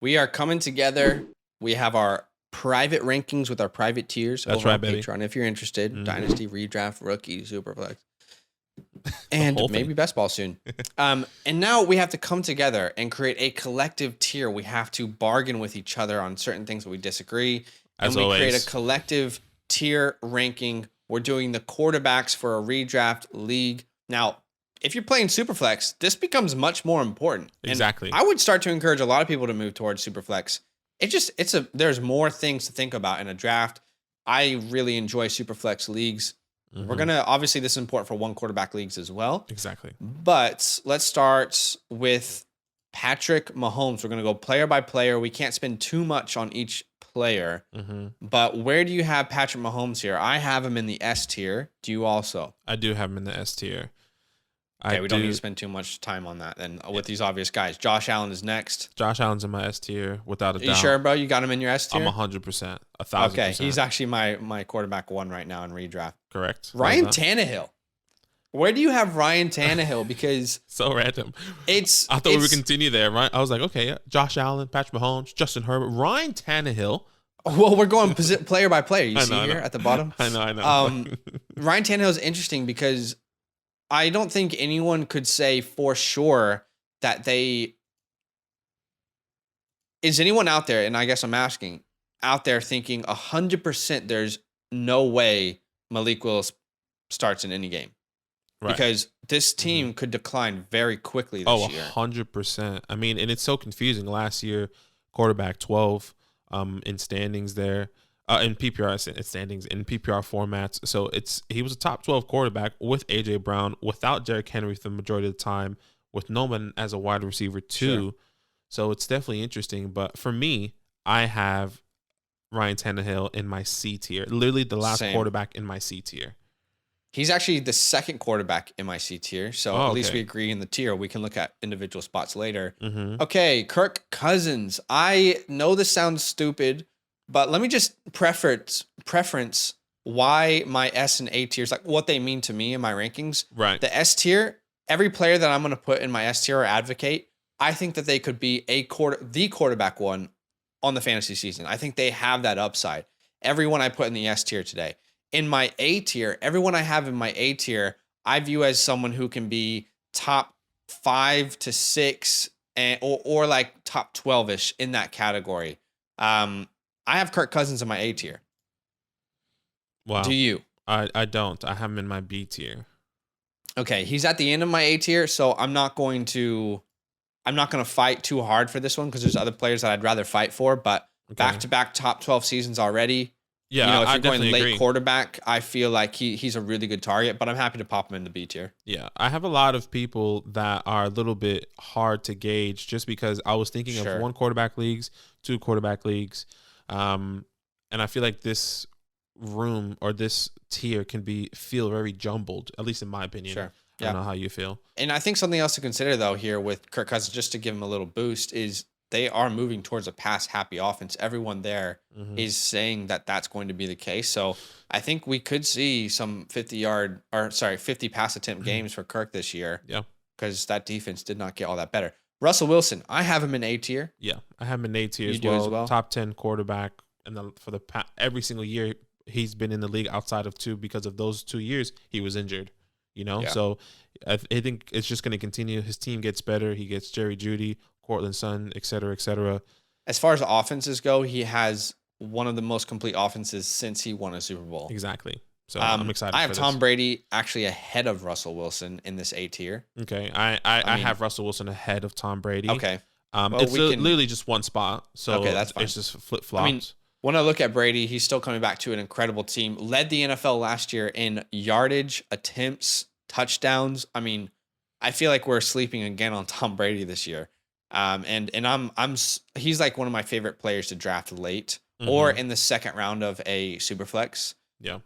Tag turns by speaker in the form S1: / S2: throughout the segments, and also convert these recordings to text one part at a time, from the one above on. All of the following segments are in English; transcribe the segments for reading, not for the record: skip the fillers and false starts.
S1: We are coming together. We have our private rankings with our private tiers
S2: That's
S1: over
S2: right,
S1: on
S2: baby.
S1: Patreon. If you're interested,
S2: Mhm.
S1: Dynasty, Redraft, Rookie, Superflex,
S2: The
S1: and
S2: whole
S1: maybe
S2: thing.
S1: Best Ball soon. And now we have to come together and create a collective tier. We have to bargain with each other on certain things that we disagree.
S2: As
S1: And we create a
S2: always.
S1: collective tier ranking. We're doing the quarterbacks for a redraft league. Now, if you're playing Superflex, this becomes much more important.
S2: Exactly.
S1: And I would start to encourage a lot of people to move towards Superflex. There's more things to think about in a draft. I really enjoy Superflex leagues. We're
S2: Mhm.
S1: obviously this is important for one quarterback leagues as well.
S2: Exactly.
S1: But let's start with Patrick Mahomes. We're gonna go player by player. We can't spend too much on each player.
S2: Mm-hmm.
S1: But where do you have Patrick Mahomes here? I have him in the S tier. Do you also?
S2: I do have him in the S tier.
S1: Okay, we don't need to spend too much time on that then with these obvious guys. Josh Allen is next.
S2: Josh Allen's in my S tier without a doubt.
S1: You sure, bro? You got him in your S tier?
S2: I'm 100%, 1,000%.
S1: Okay, he's actually my quarterback one right now in redraft.
S2: correct.
S1: Ryan Tannehill. Where do you have Ryan Tannehill? Because
S2: so random. I thought we would continue there, right? I was like, okay, Josh Allen, Patrick Mahomes, Justin Herbert, Ryan Tannehill.
S1: Well, we're going player by player. You see
S2: I
S1: here
S2: know.
S1: at the bottom?
S2: I know.
S1: Ryan Tannehill is interesting because I don't think anyone could say for sure that they... Is anyone out there, and I guess I'm asking, out there thinking 100% there's no way Malik Willis starts in any game?
S2: Right.
S1: Because this team could decline very quickly this year.
S2: 100%. I mean, and it's so confusing. Last year, quarterback 12 in standings there. In PPR standings, in PPR formats. So he was a top 12 quarterback with AJ Brown, without Derrick Henry for the majority of the time, with no one as a wide receiver too. Sure. So it's definitely interesting. But for me, I have Ryan Tannehill in my C tier. Literally the last quarterback in my C tier.
S1: He's actually the second quarterback in my C tier. So at least we agree in the tier. We can look at individual spots later.
S2: Mm-hmm.
S1: Okay, Kirk Cousins. I know this sounds stupid, but let me just preference why my S and A tiers, like what they mean to me in my rankings.
S2: Right.
S1: The S tier, every player that I'm going to put in my S tier or advocate, I think that they could be the quarterback one on the fantasy season. I think they have that upside. Everyone I put in the S tier today. In my A tier, everyone I have in my A tier, I view as someone who can be top 5 to 6 or like top 12-ish in that category. I have Kirk Cousins in my A tier.
S2: Wow.
S1: Do you?
S2: I don't. I have him in my B tier.
S1: Okay, he's at the end of my A tier, so I'm not going to fight too hard for this one because there's other players that I'd rather fight for, but back-to-back top 12 seasons already.
S2: Yeah,
S1: if you're going late
S2: agree.
S1: quarterback, I feel like he's a really good target, but I'm happy to pop him in the B tier.
S2: Yeah, I have a lot of people that are a little bit hard to gauge just because I was thinking of 1 quarterback leagues, 2 quarterback leagues, and I feel like this room or this tier can feel very jumbled, at least in my opinion.
S1: Sure.
S2: I don't know how you feel.
S1: And I think something else to consider though here with Kirk Cousins, just to give him a little boost, is they are moving towards a pass-happy offense. Everyone there is saying that that's going to be the case. So I think we could see some 50 pass attempt games for Kirk this year.
S2: Yeah.
S1: Because that defense did not get all that better. Russell Wilson, I have him in A tier.
S2: Yeah, I have him in A tier
S1: as well.
S2: Top 10 quarterback, and for every single year he's been in the league outside of 2 because of those 2 years he was injured. So I think it's just going to continue. His team gets better. He gets Jerry Jeudy, Cortland Sutton, et cetera, et cetera.
S1: As far as offenses go, he has one of the most complete offenses since he won a Super Bowl.
S2: Exactly. So I'm excited.
S1: I have Tom Brady actually ahead of Russell Wilson in this A tier.
S2: Okay, I have Russell Wilson ahead of Tom Brady.
S1: Okay,
S2: it's literally just one spot. So
S1: that's fine.
S2: It's just flip flops.
S1: I mean, when I look at Brady, he's still coming back to an incredible team. Led the NFL last year in yardage, attempts, touchdowns. I mean, I feel like we're sleeping again on Tom Brady this year. And he's like one of my favorite players to draft late or in the second round of a Superflex.
S2: Yeah.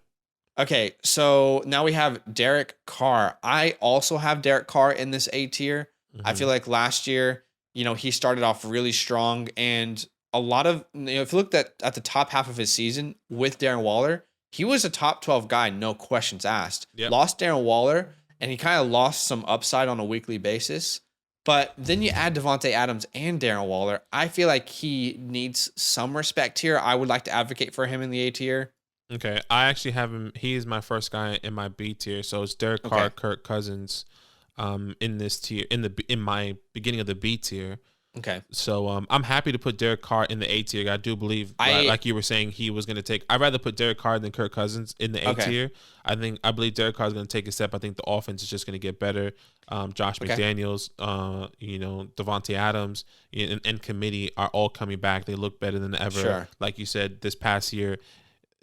S1: Okay, so now we have Derek Carr. I also have Derek Carr in this A tier. I feel like last year, he started off really strong, and a lot of, if you looked at the top half of his season with Darren Waller, he was a top 12 guy, no questions asked.
S2: Yep.
S1: Lost Darren Waller, and he kind of lost some upside on a weekly basis. But then you add Devontae Adams and Darren Waller. I feel like he needs some respect here. I would like to advocate for him in the A tier.
S2: Okay, I actually have him. He is my first guy in my B tier. So it's Derek Carr, Kirk Cousins, in this tier, in my beginning of the B tier.
S1: Okay.
S2: So I'm happy to put Derek Carr in the A tier. I do believe, like you were saying, he was going to take. I'd rather put Derek Carr than Kirk Cousins in the A tier. I believe Derek Carr is going to take a step. I think the offense is just going to get better. Josh McDaniels, Devontae Adams, and committee are all coming back. They look better than ever.
S1: Sure.
S2: Like you said, this past year,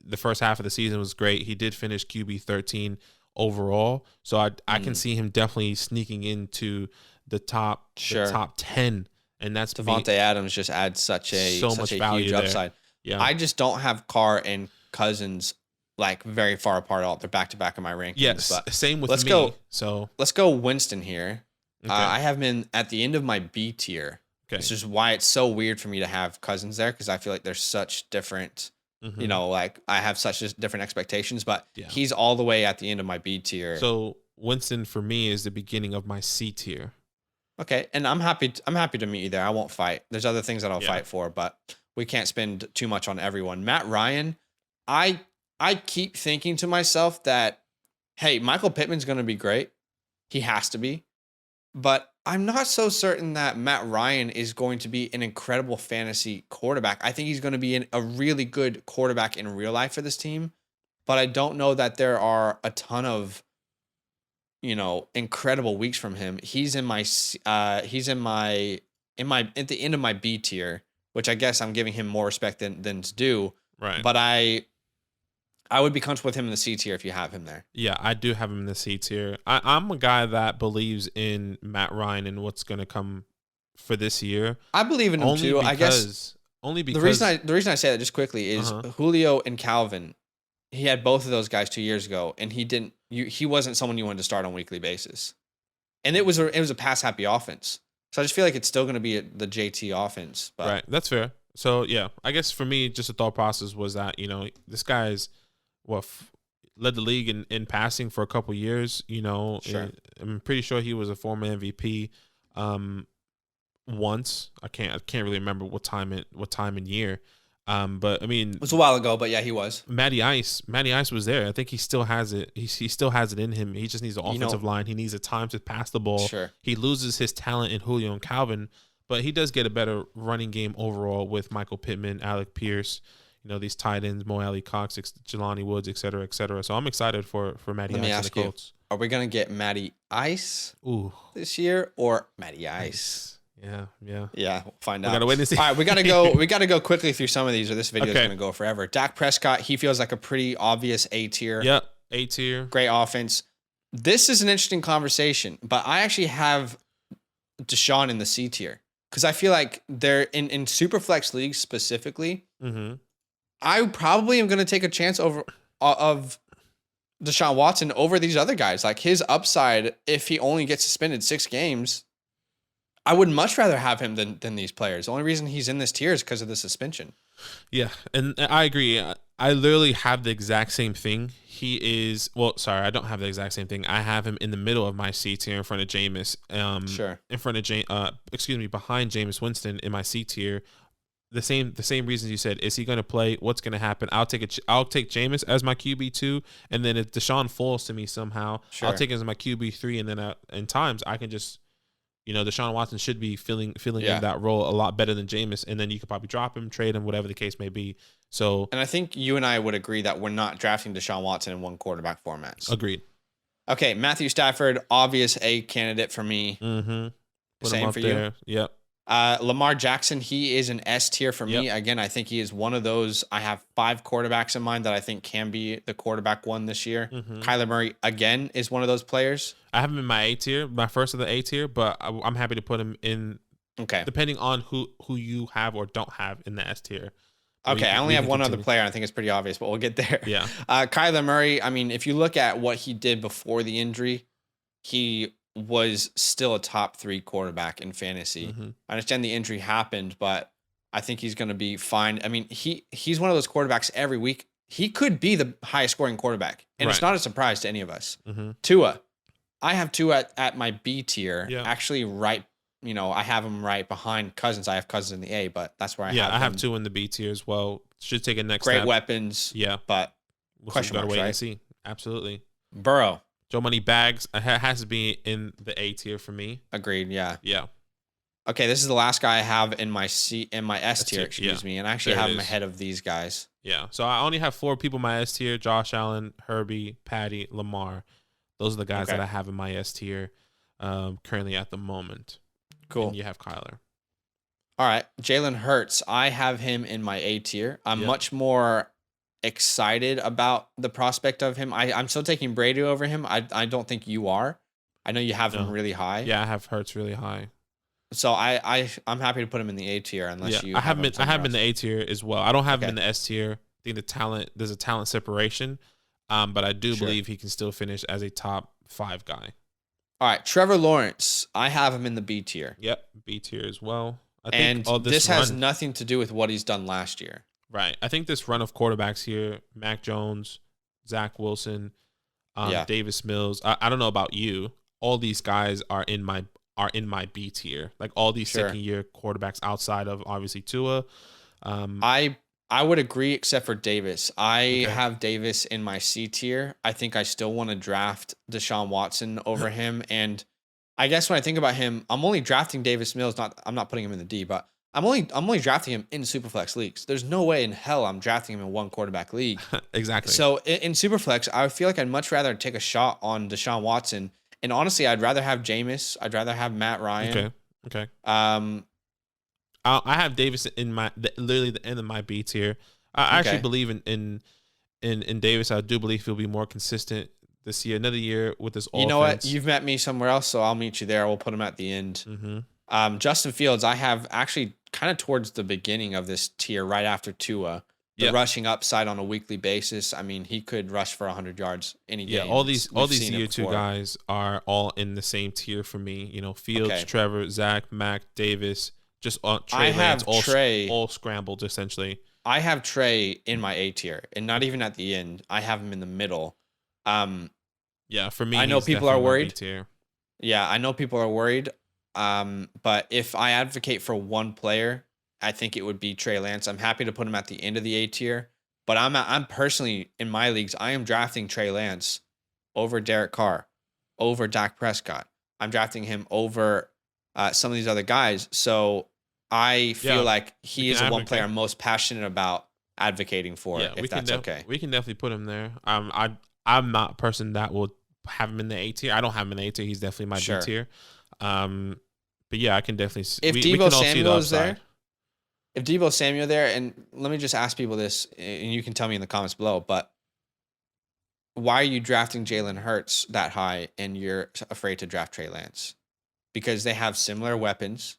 S2: the first half of the season was great. He did finish QB 13 overall, so I can see him definitely sneaking into the top 10. And that's
S1: Devontae Adams just adds such a
S2: value
S1: huge upside.
S2: Yeah,
S1: I just don't have Carr and Cousins like very far apart at all. They're back to back in my rankings.
S2: Yes,
S1: but
S2: same with
S1: let's
S2: me.
S1: Let's go Winston here.
S2: Okay.
S1: I have him at the end of my B tier.
S2: Okay.
S1: This is why it's so weird for me to have Cousins there, because I feel like there's such different, like I have such different expectations. But he's all the way at the end of my B tier.
S2: So Winston for me is the beginning of my C tier.
S1: Okay, and I'm happy to meet you there. I won't fight. There's other things that I'll fight for, but we can't spend too much on everyone. Matt Ryan, I keep thinking to myself that, hey, Michael Pittman's going to be great. He has to be. But I'm not so certain that Matt Ryan is going to be an incredible fantasy quarterback. I think he's going to be a really good quarterback in real life for this team, but I don't know that there are a ton of incredible weeks from him. He's at the end of my B tier, which I guess I'm giving him more respect than to do.
S2: Right.
S1: But I would be comfortable with him in the C tier if you have him there.
S2: Yeah, I do have him in the C tier. I'm a guy that believes in Matt Ryan and what's going to come for this year.
S1: I believe in him too. I guess
S2: only because
S1: the reason I say that just quickly is Julio and Calvin. He had both of those guys 2 years ago, and he wasn't someone you wanted to start on a weekly basis. And it was a pass happy offense. So I just feel like it's still going to be the JT offense. But.
S2: Right, that's fair. So yeah, I guess for me, just the thought process was that this guy's led the league in passing for a couple years.
S1: Sure.
S2: I'm pretty sure he was a former MVP. Once I can't really remember what time and year. But I mean,
S1: it was a while ago, but yeah, he was.
S2: Matty Ice was there. I think he still has it. He still has it in him. He just needs the offensive line. He needs the time to pass the ball.
S1: Sure.
S2: He loses his talent in Julio and Calvin, but he does get a better running game overall with Michael Pittman, Alec Pierce, these tight ends, Mo Alley Cox, Jelani Woods, et cetera, et cetera. So I'm excited for Matty Ice and the Colts.
S1: Are we gonna get Matty Ice this year or Matty Ice?
S2: Yeah.
S1: We'll find out.
S2: We gotta wait and see.
S1: All right, we gotta go quickly through some of these, or this video is gonna go forever. Dak Prescott, he feels like a pretty obvious A tier.
S2: Yep, A tier.
S1: Great offense. This is an interesting conversation, but I actually have Deshaun in the C tier because I feel like they're in Superflex leagues specifically.
S2: Mm-hmm.
S1: I probably am gonna take a chance of Deshaun Watson over these other guys. Like his upside, if he only gets suspended 6 games. I would much rather have him than these players. The only reason he's in this tier is because of the suspension.
S2: Yeah, and I agree. I literally have the exact same thing. I don't have the exact same thing. I have him in the middle of my C tier in front of Jameis.
S1: Sure.
S2: In front of behind Jameis Winston in my C tier. The same reasons you said. Is he going to play? What's going to happen? I'll take Jameis as my QB2, and then if Deshaun falls to me somehow, I'll take him as my QB3, and then in times I can just. Deshaun Watson should be filling in that role a lot better than Jameis, and then you could probably drop him, trade him, whatever the case may be. So,
S1: and I think you and I would agree that we're not drafting Deshaun Watson in one quarterback formats.
S2: Agreed.
S1: Okay, Matthew Stafford, obvious A candidate for me.
S2: Mm-hmm.
S1: Same for you.
S2: Yep.
S1: Lamar Jackson, he is an S tier for me.
S2: Yep.
S1: Again, I think he is one of those. I have 5 quarterbacks in mind that I think can be the quarterback one this year.
S2: Mm-hmm.
S1: Kyler Murray, again, is one of those players.
S2: I have him in my A tier, my first of the A tier, but I'm happy to put him in.
S1: Okay.
S2: Depending on who you have or don't have in the S tier.
S1: Okay, I only have one other player. I think it's pretty obvious, but we'll get there.
S2: Yeah.
S1: Kyler Murray, I mean, if you look at what he did before the injury, he was still a top 3 quarterback in fantasy.
S2: Mm-hmm.
S1: I understand the injury happened, but I think he's going to be fine. I mean, he's one of those quarterbacks every week. He could be the highest scoring quarterback, and it's not a surprise to any of us.
S2: Mm-hmm.
S1: Tua. I have Tua at my B tier,
S2: yeah.
S1: actually right I have him right behind Cousins. I have Cousins in the A, but that's where I have
S2: I have
S1: him.
S2: 2 in the B tier as well. Should take a next
S1: Great
S2: step.
S1: weapons.
S2: Yeah.
S1: But
S2: We'll
S1: question
S2: gotta
S1: marks,
S2: wait
S1: right?
S2: and see. Absolutely.
S1: Burrow.
S2: Joe Money Bags has to be in the A tier for me.
S1: Agreed. Yeah.
S2: Yeah.
S1: Okay, this is the last guy I have in my S tier, excuse me, and I actually
S2: There it
S1: have him
S2: is.
S1: ahead of these guys.
S2: Yeah. So I only have 4 people in my S tier: Josh Allen, Herbie, Patty, Lamar. Those are the guys
S1: Okay.
S2: that I have in my S tier currently at the moment.
S1: Cool.
S2: And you have Kyler.
S1: All right, Jalen Hurts. I have him in my A tier. I'm much more excited about the prospect of him. I'm still taking Brady over him. I don't think you are. I know you have him really high.
S2: Yeah, I have Hurts really high.
S1: So I'm happy to put him in the A tier unless you.
S2: I have him in the A tier as well. I don't have him in
S1: Okay.
S2: the S tier. I think there's a talent separation, but I do believe he can still finish as a top 5 guy.
S1: All right, Trevor Lawrence. I have him in the B tier.
S2: Yep, B tier as well. I think
S1: And this has nothing to do with what he's done last year.
S2: Right. I think this run of quarterbacks here, Mac Jones, Zach Wilson, Davis Mills. I don't know about you. All these guys are in my B tier. Like all these second year quarterbacks outside of obviously Tua.
S1: I would agree except for Davis. I have Davis in my C tier. I think I still want to draft Deshaun Watson over him. And I guess when I think about him, I'm only drafting Davis Mills. I'm not putting him in the D, but I'm only drafting him in Superflex leagues. There's no way in hell I'm drafting him in one quarterback league.
S2: Exactly.
S1: So in Superflex, I feel like I'd much rather take a shot on Deshaun Watson. And honestly, I'd rather have Jameis. I'd rather have Matt Ryan.
S2: Okay. I have Davis in literally the end of my B tier. I actually believe in Davis. I do believe he'll be more consistent this year. Another year with this offense.
S1: You know what? You've met me somewhere else, so I'll meet you there. We'll put him at the end.
S2: Mm-hmm.
S1: Justin Fields, I have actually kind of towards the beginning of this tier, right after Tua. The rushing upside on a weekly basis. I mean, he could rush for 100 yards any game.
S2: Yeah, all these year 2 guys are all in the same tier for me. Fields, Trevor, Zach, Mac, Davis, just Trey Lance, all scrambled essentially.
S1: I have Trey in my A tier, and not even at the end. I have him in the middle.
S2: Yeah, for me,
S1: I know people are worried. Yeah, I know people are worried. But if I advocate for one player, I think it would be Trey Lance. I'm happy to put him at the end of the A tier, but I'm personally in my leagues, I am drafting Trey Lance over Derek Carr, over Dak Prescott. I'm drafting him over some of these other guys. So I feel like he is the one player I'm most passionate about advocating for. If that's okay,
S2: we can definitely put him there. I'm not a person that will have him in the A tier. I don't have him in the A tier. He's definitely my B tier. But yeah, I can definitely.
S1: If Deebo Samuel is there. If Deebo Samuel there, and let me just ask people this, and you can tell me in the comments below, but why are you drafting Jalen Hurts that high and you're afraid to draft Trey Lance? Because they have similar weapons.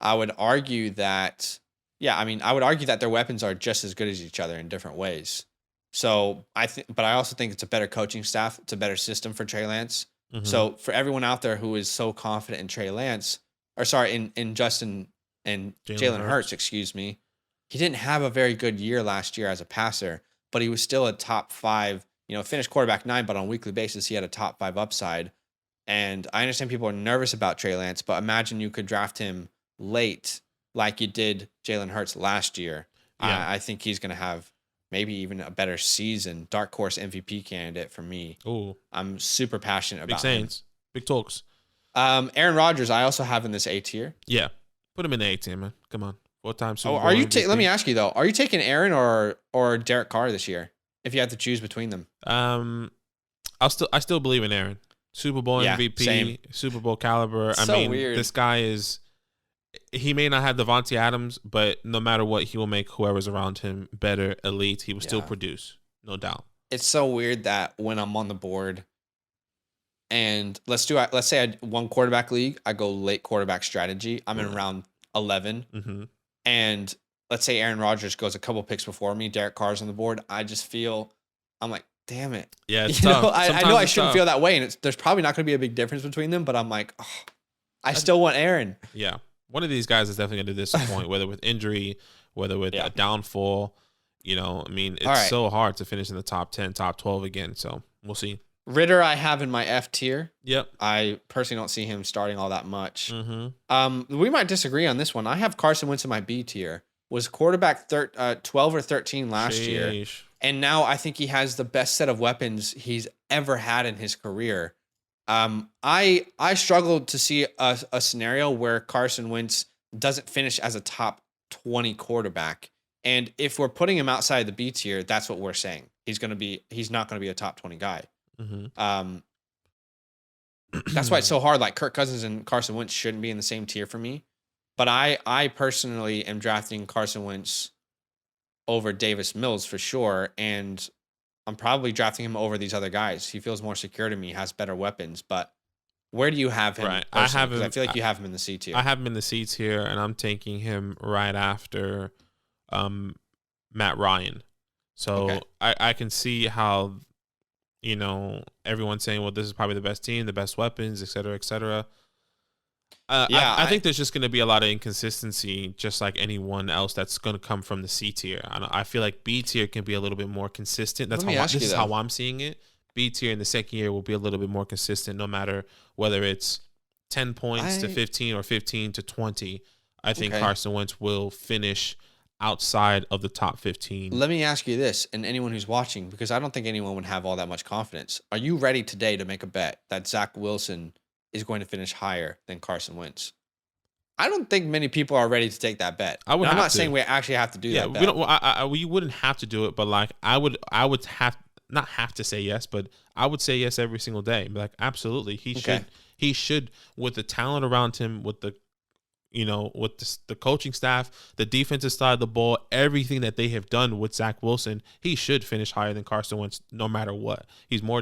S1: I would argue that their weapons are just as good as each other in different ways. So but I also think it's a better coaching staff. It's a better system for Trey Lance. Mm-hmm. So for everyone out there who is so confident in Trey Lance, in Justin and Jalen Hurts, excuse me, he didn't have a very good year last year as a passer, but he was still a top 5, finished quarterback 9, but on a weekly basis, he had a top 5 upside. And I understand people are nervous about Trey Lance, but imagine you could draft him late like you did Jalen Hurts last year. Yeah. I think he's going to have maybe even a better season. Dark horse MVP candidate for me.
S2: Ooh.
S1: I'm super passionate about
S2: him. Big talks.
S1: Aaron Rodgers, I also have in this A tier.
S2: Yeah. Put him in the A tier, man. Come on. 4-time Super Bowl
S1: are you let me ask you though, are you taking Aaron or Derek Carr this year? If you had to choose between them?
S2: I still believe in Aaron. Super Bowl MVP, same. Super Bowl caliber. Weird. This guy he may not have Devontae Adams, but no matter what, he will make whoever's around him better, elite. He will still produce, no doubt.
S1: It's so weird that when I'm on the board and let's say I won quarterback league, I go late quarterback strategy. I'm in round 11.
S2: Mm-hmm.
S1: And let's say Aaron Rodgers goes a couple picks before me, Derek Carr's on the board. I just feel, I'm like, damn it.
S2: Yeah, it's tough.
S1: I know I shouldn't feel that way. And there's probably not going to be a big difference between them, but I'm like, I still want Aaron.
S2: Yeah. One of these guys is definitely going to disappoint, whether with injury, whether with a downfall. It's so hard to finish in the top 10, top 12 again. So we'll see.
S1: Ritter, I have in my F tier.
S2: Yep.
S1: I personally don't see him starting all that much.
S2: Mm-hmm.
S1: We might disagree on this one. I have Carson Wentz in my B tier. Was quarterback 12 or 13 last year. And now I think he has the best set of weapons he's ever had in his career. I struggled to see a scenario where Carson Wentz doesn't finish as a top 20 quarterback. And if we're putting him outside the B tier, that's what we're saying. He's not going to be a top 20 guy.
S2: Mm-hmm.
S1: That's why it's so hard. Like Kirk Cousins and Carson Wentz shouldn't be in the same tier for me. But I personally am drafting Carson Wentz over Davis Mills for sure. And I'm probably drafting him over these other guys. He feels more secure to me, has better weapons. But where do you have him?
S2: Right.
S1: I feel like you have him in the C tier.
S2: I have him in the C tier, and I'm taking him right after Matt Ryan. So
S1: Okay.
S2: I can see how, everyone's saying, well, this is probably the best team, the best weapons, et cetera, et cetera. I think there's just going to be a lot of inconsistency, just like anyone else that's going to come from the C tier. I feel like B tier can be a little bit more consistent. This is how I'm seeing it. B tier in the second year will be a little bit more consistent, no matter whether it's 10 points to 15 or 15 to 20. I think Carson Wentz will finish outside of the top 15.
S1: Let me ask you this, and anyone who's watching, because I don't think anyone would have all that much confidence. Are you ready today to make a bet that Zach Wilson is going to finish higher than Carson Wentz? I don't think many people are ready to take that bet. I'm not saying we actually have to do that bet.
S2: We wouldn't have to do it, but like I would have not have to say yes, but I would say yes every single day. Like absolutely, he should with the talent around him, with the with the coaching staff, the defensive side of the ball, everything that they have done with Zach Wilson, he should finish higher than Carson Wentz no matter what.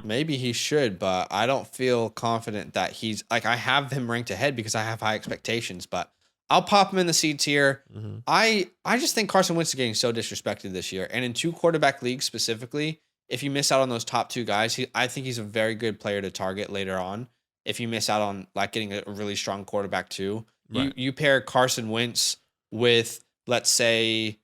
S1: Maybe he should, but I don't feel confident that he's like, I have him ranked ahead because I have high expectations, but I'll pop him in the C tier.
S2: Mm-hmm.
S1: I just think Carson Wentz is getting so disrespected this year. And in 2 quarterback leagues specifically, if you miss out on those top 2 guys, I think he's a very good player to target later on. If you miss out on like getting a really strong quarterback too. Right. You pair Carson Wentz with, let's say,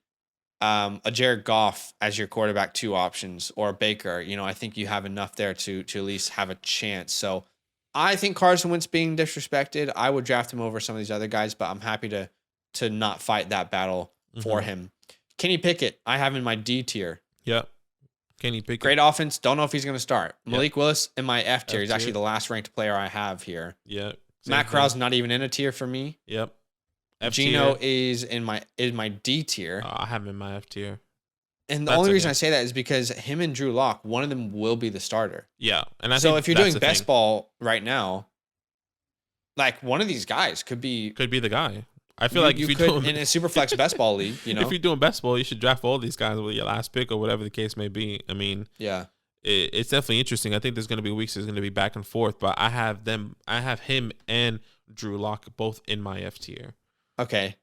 S1: a Jared Goff as your quarterback 2 options, or a Baker. I think you have enough there to at least have a chance. So I think Carson Wentz being disrespected, I would draft him over some of these other guys, but I'm happy to not fight that battle for him. Kenny Pickett, I have in my D tier.
S2: Yep. Kenny Pickett.
S1: Great offense. Don't know if he's going to start. Malik Willis in my F tier. He's actually the last ranked player I have here.
S2: Yeah.
S1: Matt Corral's not even in a tier for me.
S2: Yep.
S1: Gino is in my D tier.
S2: I have him in my F tier.
S1: And the only reason I say that is because him and Drew Lock, one of them will be the starter.
S2: Yeah. And I
S1: so
S2: think
S1: if you're doing best ball right now, like one of these guys could be
S2: the guy. I feel like if you're doing
S1: in a super flex best ball league,
S2: if you're doing best ball, you should draft all these guys with your last pick or whatever the case may be. I mean,
S1: yeah.
S2: It's definitely interesting. I think there's going to be weeks there's going to be back and forth, but I have him and Drew Lock both in my F tier.
S1: Okay.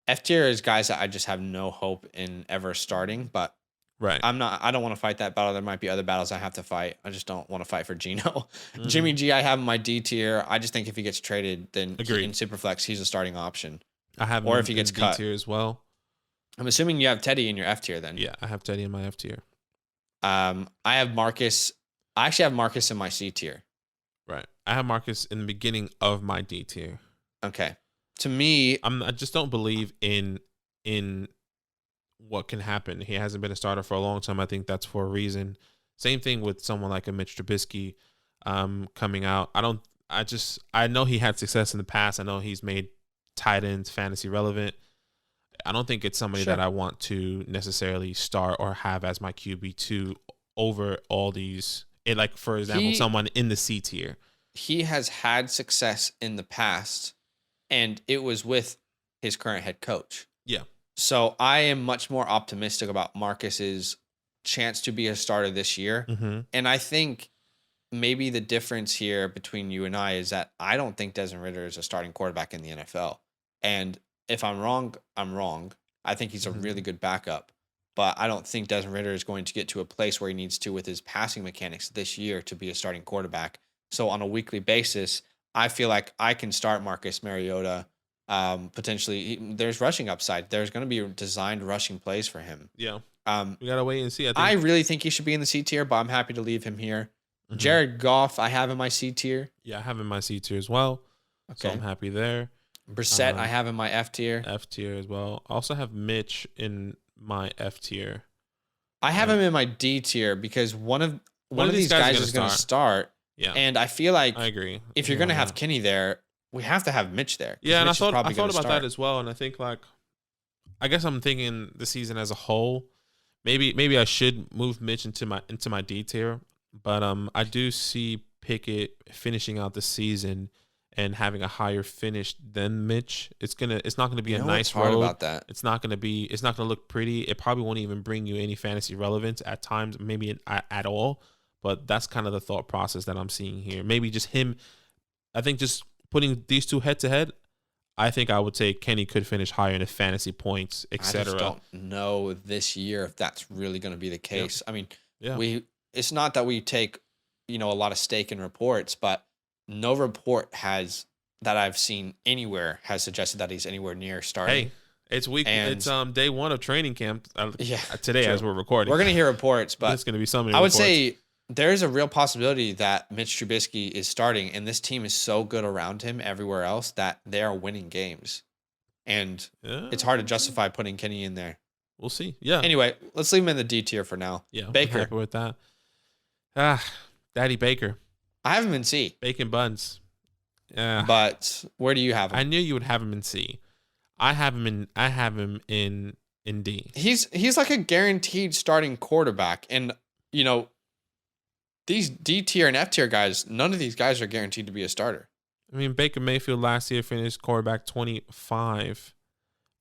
S1: F tier is guys that I just have no hope in ever starting, but
S2: right.
S1: I don't want to fight that battle. There might be other battles I have to fight. I just don't want to fight for Gino. Mm-hmm. Jimmy G, I have in my D tier. I just think if he gets traded, then in Superflex, he's a starting option.
S2: I have him
S1: or if he gets
S2: D
S1: cut
S2: tier as well.
S1: I'm assuming you have Teddy in your F tier then.
S2: Yeah, I have Teddy in my F tier.
S1: I have Marcus. I actually have Marcus in my C tier.
S2: Right. I have Marcus in the beginning of my D tier.
S1: Okay. To me,
S2: I just don't believe in what can happen. He hasn't been a starter for a long time. I think that's for a reason. Same thing with someone like a Mitch Trubisky coming out. I know he had success in the past. I know he's made tight ends fantasy relevant. I don't think it's somebody that I want to necessarily start or have as my QB2 over all these. Like, for example, someone in the C tier.
S1: He has had success in the past, and it was with his current head coach.
S2: Yeah.
S1: So I am much more optimistic about Marcus's chance to be a starter this year.
S2: Mm-hmm.
S1: And I think maybe the difference here between you and I is that I don't think Desmond Ridder is a starting quarterback in the NFL. And if I'm wrong, I'm wrong. I think he's a really good backup. But I don't think Desmond Ridder is going to get to a place where he needs to with his passing mechanics this year to be a starting quarterback. So on a weekly basis, I feel like I can start Marcus Mariota. Potentially, there's rushing upside. There's going to be designed rushing plays for him.
S2: Yeah. We got to wait and see.
S1: I really think he should be in the C tier, but I'm happy to leave him here. Jared Goff, I have in my C tier.
S2: Yeah, I have in my C tier as well. So
S1: Okay.
S2: I'm happy there.
S1: Brissett, I have in my F tier.
S2: F tier as well. I also have Mitch in my F tier.
S1: I have him in my D tier because one of these guys is going to start.
S2: Yeah.
S1: And I feel like
S2: I agree.
S1: If you're going to have Kenny there, we have to have Mitch there.
S2: Yeah, and
S1: Mitch
S2: I thought about that as well. And I think I guess I'm thinking the season as a whole. Maybe I should move Mitch into my D tier, but I do see Pickett finishing out the season and having a higher finish than Mitch. It's not gonna be a nice road.
S1: About that.
S2: It's not gonna look pretty. It probably won't even bring you any fantasy relevance at times, maybe at all. But that's kind of the thought process that I'm seeing here. Maybe just him. I think just putting these two head to head, I think I would say Kenny could finish higher in the fantasy points, etc.
S1: I just don't know this year if that's really going to be the case.
S2: Yeah.
S1: I mean, it's not that we take, a lot of stake in reports, but no report that I've seen anywhere has suggested that he's anywhere near starting.
S2: Hey, it's day 1 of training camp. Today
S1: true.
S2: As we're recording,
S1: we're going to hear reports, but
S2: it's going to be something.
S1: I would say there's a real possibility that Mitch Trubisky is starting, and this team is so good around him everywhere else that they are winning games. And it's hard to justify putting Kenny in there.
S2: We'll see. Yeah.
S1: Anyway, let's leave him in the D tier for now.
S2: Yeah.
S1: Baker.
S2: I'm happy with that. Daddy Baker.
S1: I have him in C.
S2: Bacon buns. Yeah.
S1: But where do you have him?
S2: I knew you would have him in C. I have him in D.
S1: He's like a guaranteed starting quarterback. And, these D tier and F tier guys, none of these guys are guaranteed to be a starter.
S2: I mean, Baker Mayfield last year finished quarterback 25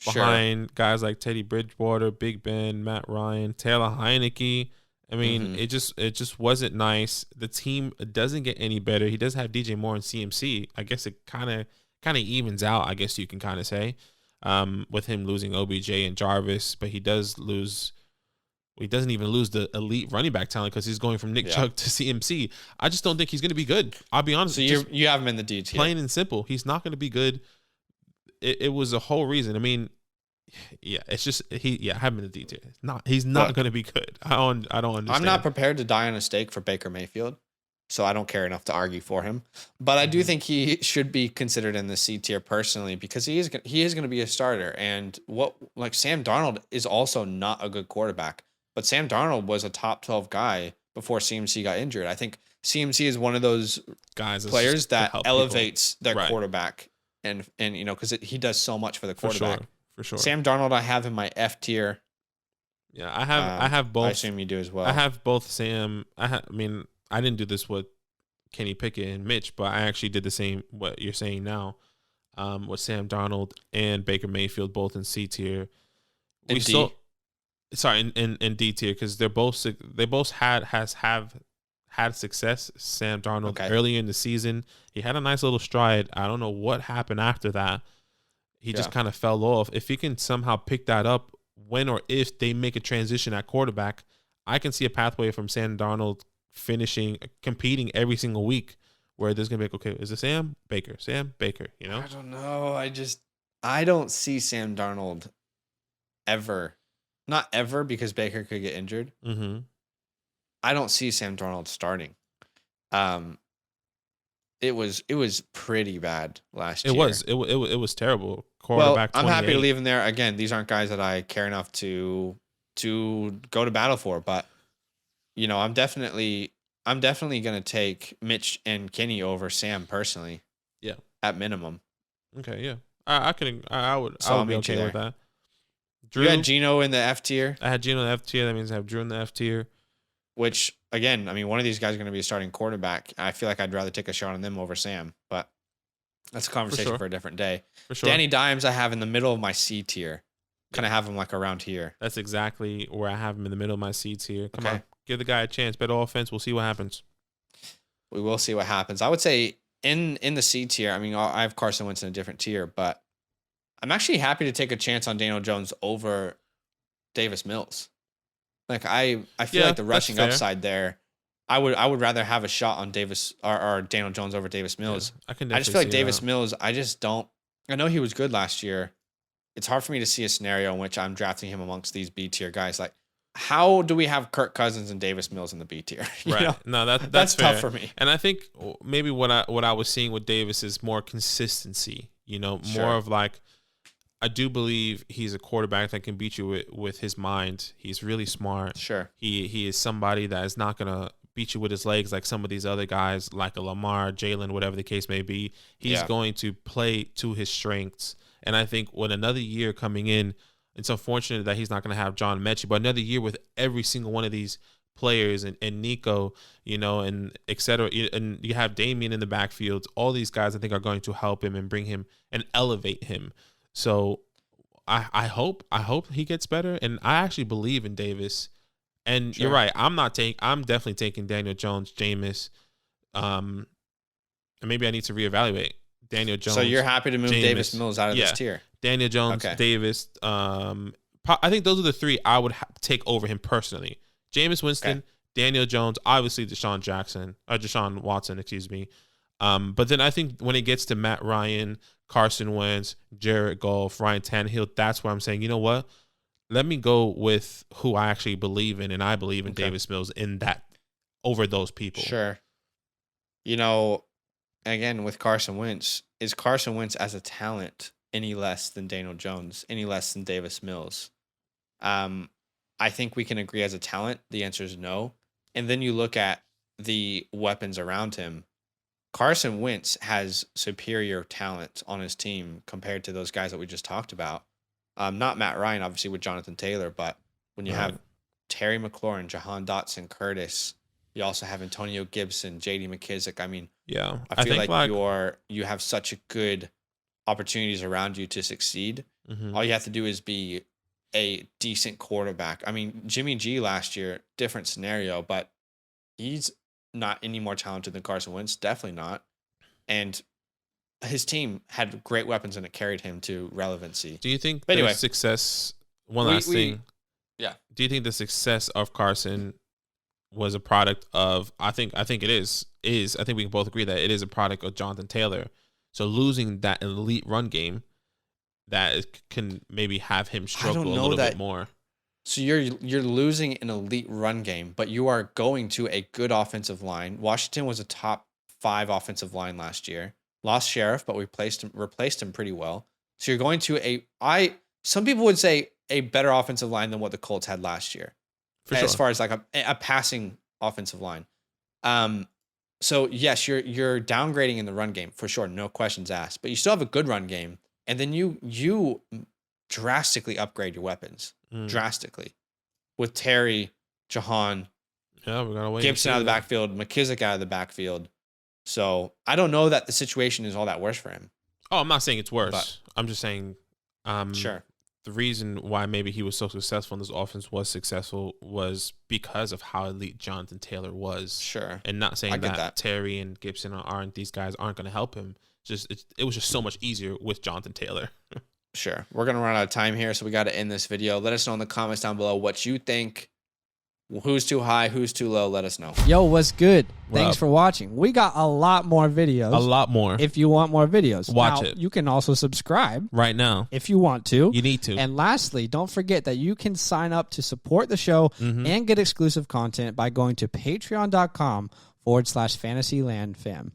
S2: behind guys like Teddy Bridgewater, Big Ben, Matt Ryan, Taylor Heineke. I mean, it just wasn't nice. The team doesn't get any better. He does have DJ Moore and CMC. I guess it kind of evens out, I guess you can kind of say, with him losing OBJ and Jarvis, but he doesn't even lose the elite running back talent because he's going from Nick Chubb to CMC. I just don't think he's going to be good. I'll be honest.
S1: So you have him in the D tier.
S2: Plain and simple. He's not going to be good. It was a whole reason. I mean, yeah, it's just I have him in the D tier. He's not going to be good. I don't understand.
S1: I'm not prepared to die on a stake for Baker Mayfield, so I don't care enough to argue for him. But I do think he should be considered in the C tier personally because he is going to be a starter. And Sam Darnold is also not a good quarterback. But Sam Darnold was a top 12 guy before CMC got injured. I think CMC is one of those players that elevates their quarterback, and because he does so much for the quarterback.
S2: For sure.
S1: Sam Darnold, I have in my F tier.
S2: Yeah, I have both.
S1: I assume you do as well.
S2: I have both Sam. I mean, I didn't do this with Kenny Pickett and Mitch, but I actually did the same. What you're saying now, with Sam Darnold and Baker Mayfield both in C tier. In D tier because they both had success. Sam Darnold early in the season, he had a nice little stride. I don't know what happened after that. He just kind of fell off. If he can somehow pick that up when or if they make a transition at quarterback, I can see a pathway from Sam Darnold competing every single week where there's gonna be is it Sam Baker? I
S1: don't know. I don't see Sam Darnold ever. Not ever because Baker could get injured.
S2: Mm-hmm.
S1: I don't see Sam Darnold starting. It was pretty bad last year.
S2: It was terrible. Quarterback.
S1: Well, I'm happy to leave him there. Again, these aren't guys that I care enough to go to battle for, but I'm definitely gonna take Mitch and Kenny over Sam personally.
S2: Yeah,
S1: at minimum.
S2: Okay, yeah, I would be okay with that.
S1: Drew, you had Geno in the F tier.
S2: I had Geno in the F tier. That means I have Drew in the F tier.
S1: Which, again, I mean, one of these guys is going to be a starting quarterback. I feel like I'd rather take a shot on them over Sam, but that's a conversation for a different day.
S2: For sure.
S1: Danny Dimes I have in the middle of my C tier. Kind of have him around here.
S2: That's exactly where I have him in the middle of my C tier. Come on, give the guy a chance. Better offense. We'll see what happens.
S1: We will see what happens. I would say in the C tier, I mean, I have Carson Wentz in a different tier, but I'm actually happy to take a chance on Daniel Jones over Davis Mills. I feel like the rushing upside there, I would rather have a shot on Davis or Daniel Jones over Davis Mills.
S2: Yeah, I
S1: just feel like Davis Mills, I know he was good last year. It's hard for me to see a scenario in which I'm drafting him amongst these B tier guys. Like how do we have Kirk Cousins and Davis Mills in the B tier?
S2: Right. No,
S1: that's
S2: fair.
S1: tough for me.
S2: And I think maybe what I was seeing with Davis is more consistency. More of like, I do believe he's a quarterback that can beat you with his mind. He's really smart.
S1: Sure.
S2: He is somebody that is not gonna beat you with his legs like some of these other guys, like a Lamar, Jalen, whatever the case may be. He's going to play to his strengths. And I think with another year coming in, it's unfortunate that he's not going to have John Mechie, but another year with every single one of these players and Nico, and et cetera. And you have Damian in the backfield. All these guys I think are going to help him and bring him and elevate him. So I hope he gets better. And I actually believe in Davis. And you're right. I'm definitely taking Daniel Jones, Jameis. And maybe I need to reevaluate Daniel Jones.
S1: So you're happy to move
S2: Jameis.
S1: Davis Mills out of this tier?
S2: Daniel Jones, Davis. I think those are the three I would take over him personally. Jameis Winston, Daniel Jones, obviously Deshaun Watson, excuse me. But then I think when it gets to Matt Ryan, Carson Wentz, Jared Goff, Ryan Tannehill, that's where I'm saying, you know what? Let me go with who I actually believe in, and I believe in Davis Mills in that over those people.
S1: Sure. Again, with Carson Wentz, is Carson Wentz as a talent any less than Daniel Jones, any less than Davis Mills? I think we can agree as a talent, the answer is no. And then you look at the weapons around him. Carson Wentz has superior talent on his team compared to those guys that we just talked about. Not Matt Ryan, obviously, with Jonathan Taylor, but when you have Terry McLaurin, Jahan Dotson, Curtis, you also have Antonio Gibson, J.D. McKissick. I mean, I feel like you have such a good opportunities around you to succeed.
S2: Mm-hmm.
S1: All you have to do is be a decent quarterback. I mean, Jimmy G last year, different scenario, but he's not any more talented than Carson Wentz. Definitely not. And his team had great weapons and it carried him to relevancy.
S2: Do you think the success, last thing.
S1: Yeah.
S2: Do you think the success of Carson was a product of, I think it is, I think we can both agree that it is a product of Jonathan Taylor. So losing that elite run game, that can maybe have him struggle a little bit more.
S1: So you're losing an elite run game, but you are going to a good offensive line. Washington was a top 5 offensive line last year. Lost Sheriff, but we replaced him pretty well. So you're going to some people would say a better offensive line than what the Colts had last year. As far as like a passing offensive line. So yes, you're downgrading in the run game for sure, no questions asked. But you still have a good run game, and then you drastically upgrade your weapons, drastically, with Terry, Jahan, Gibson out of the backfield, McKissick out of the backfield. So I don't know that the situation is all that worse for him.
S2: Oh, I'm not saying it's worse. But I'm just saying,
S1: sure.
S2: The reason why maybe he was so successful and this offense was successful was because of how elite Jonathan Taylor was.
S1: Sure.
S2: And not saying that Terry and Gibson these guys aren't going to help him. It was just so much easier with Jonathan Taylor.
S1: Sure. We're going to run out of time here, so we got to end this video. Let us know in the comments down below what you think. Who's too high, who's too low, let us know.
S3: Yo, what's good? Thanks for watching. We got a lot more videos.
S2: A lot more.
S3: If you want more videos.
S2: Watch it.
S3: You can also subscribe.
S2: Right now.
S3: If you want to.
S2: You need to.
S3: And lastly, don't forget that you can sign up to support the show and get exclusive content by going to patreon.com/fantasylandfam.